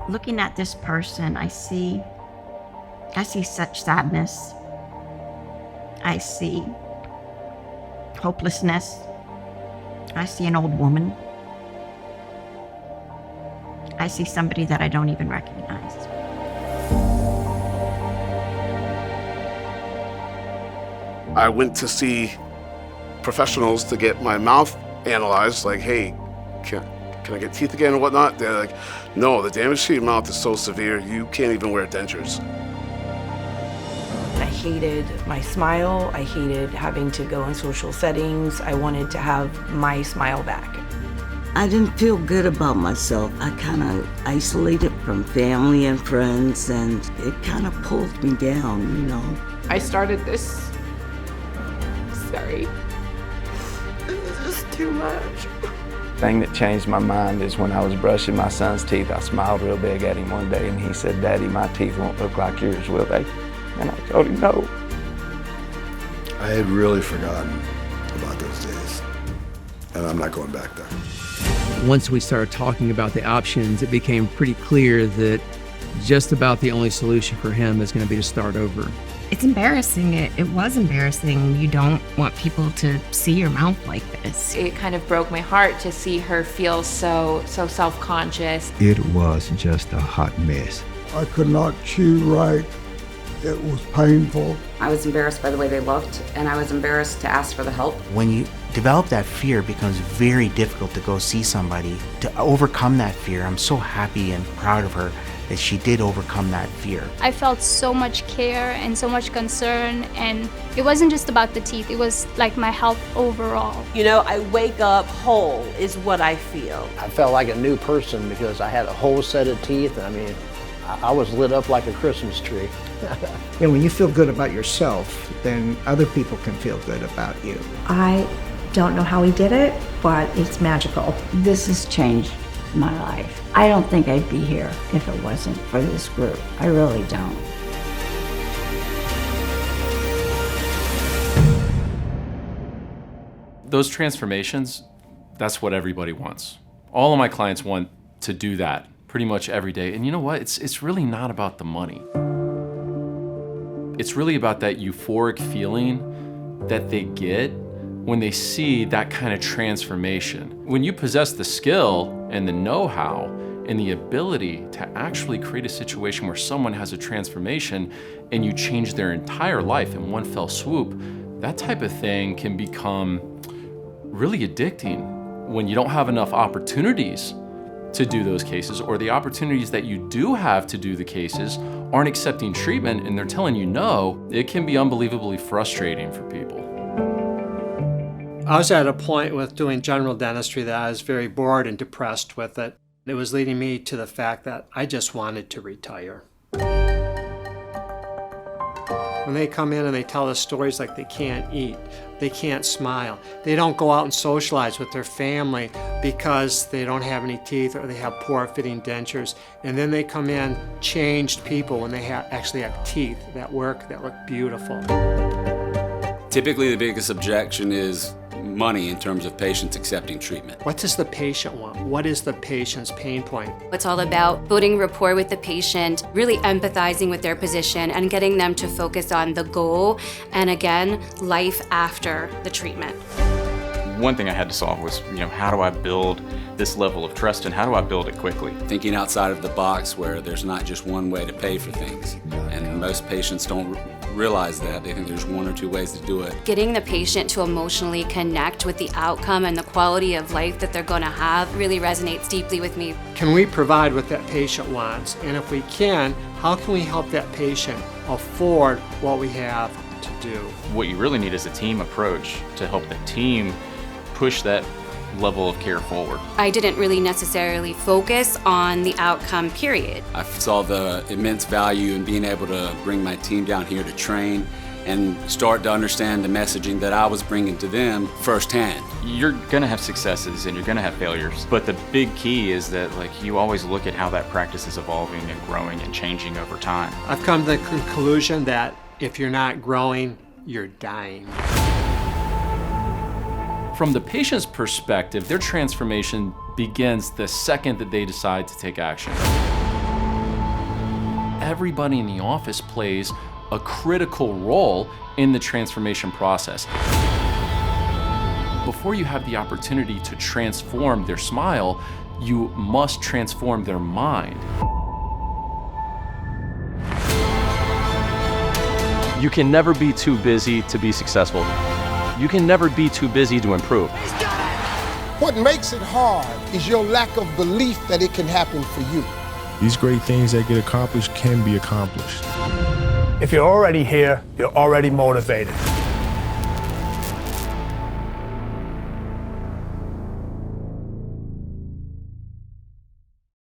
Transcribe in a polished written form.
Looking at this person, I see such sadness. I see hopelessness. I see an old woman. I see somebody that I don't even recognize. I went to see professionals to get my mouth analyzed, like, hey, can I get teeth again and whatnot? They're like, no, the damage to your mouth is so severe, you can't even wear dentures. I hated my smile. I hated having to go in social settings. I wanted to have my smile back. I didn't feel good about myself. I kind of isolated from family and friends, and it kind of pulled me down, you know. I started this. Sorry. This is just too much. The thing that changed my mind is when I was brushing my son's teeth, I smiled real big at him one day and he said, "Daddy, my teeth won't look like yours, will they?" And I told him no. I had really forgotten about those days, and I'm not going back there. Once we started talking about the options, it became pretty clear that just about the only solution for him is going to be to start over. It's embarrassing. It was embarrassing. You don't want people to see your mouth like this. It kind of broke my heart to see her feel so self-conscious. It was just a hot mess. I could not chew right. It was painful. I was embarrassed by the way they looked, and I was embarrassed to ask for the help. When you develop that fear, it becomes very difficult to go see somebody to overcome that fear. I'm so happy and proud of her that she did overcome that fear. I felt so much care and so much concern, and it wasn't just about the teeth, it was like my health overall. You know, I wake up whole is what I feel. I felt like a new person because I had a whole set of teeth. I mean, I was lit up like a Christmas tree. You know, when you feel good about yourself, then other people can feel good about you. I don't know how he did it, but it's magical. This has changed my life. I don't think I'd be here if it wasn't for this group. I really don't. Those transformations, that's what everybody wants. All of my clients want to do that pretty much every day. And you know what? It's really not about the money. It's really about that euphoric feeling that they get when they see that kind of transformation. When you possess the skill and the know-how and the ability to actually create a situation where someone has a transformation and you change their entire life in one fell swoop, that type of thing can become really addicting when you don't have enough opportunities to do those cases, or the opportunities that you do have to do the cases aren't accepting treatment and they're telling you no. It can be unbelievably frustrating for people. I was at a point with doing general dentistry that I was very bored and depressed with it. It was leading me to the fact that I just wanted to retire. When they come in and they tell us stories like they can't eat, they can't smile, they don't go out and socialize with their family because they don't have any teeth or they have poor fitting dentures, and then they come in changed people when they actually have teeth that work, that look beautiful. Typically the biggest objection is money in terms of patients accepting treatment. What does the patient want? What is the patient's pain point? It's all about building rapport with the patient, really empathizing with their position and getting them to focus on the goal and, again, life after the treatment. One thing I had to solve was, how do I build this level of trust and how do I build it quickly? Thinking outside of the box where there's not just one way to pay for things. And most patients don't realize that. They think there's one or two ways to do it. Getting the patient to emotionally connect with the outcome and the quality of life that they're going to have really resonates deeply with me. Can we provide what that patient wants? And if we can, how can we help that patient afford what we have to do? What you really need is a team approach to help the team push that level of care forward. I didn't really necessarily focus on the outcome, period. I saw the immense value in being able to bring my team down here to train and start to understand the messaging that I was bringing to them firsthand. You're gonna have successes and you're gonna have failures, but the big key is that you always look at how that practice is evolving and growing and changing over time. I've come to the conclusion that if you're not growing, you're dying. From the patient's perspective, their transformation begins the second that they decide to take action. everybody in the office plays a critical role in the transformation process. Before you have the opportunity to transform their smile, you must transform their mind. You can never be too busy to be successful. You can never be too busy to improve. What makes it hard is your lack of belief that it can happen for you. These great things that get accomplished can be accomplished. If you're already here, you're already motivated.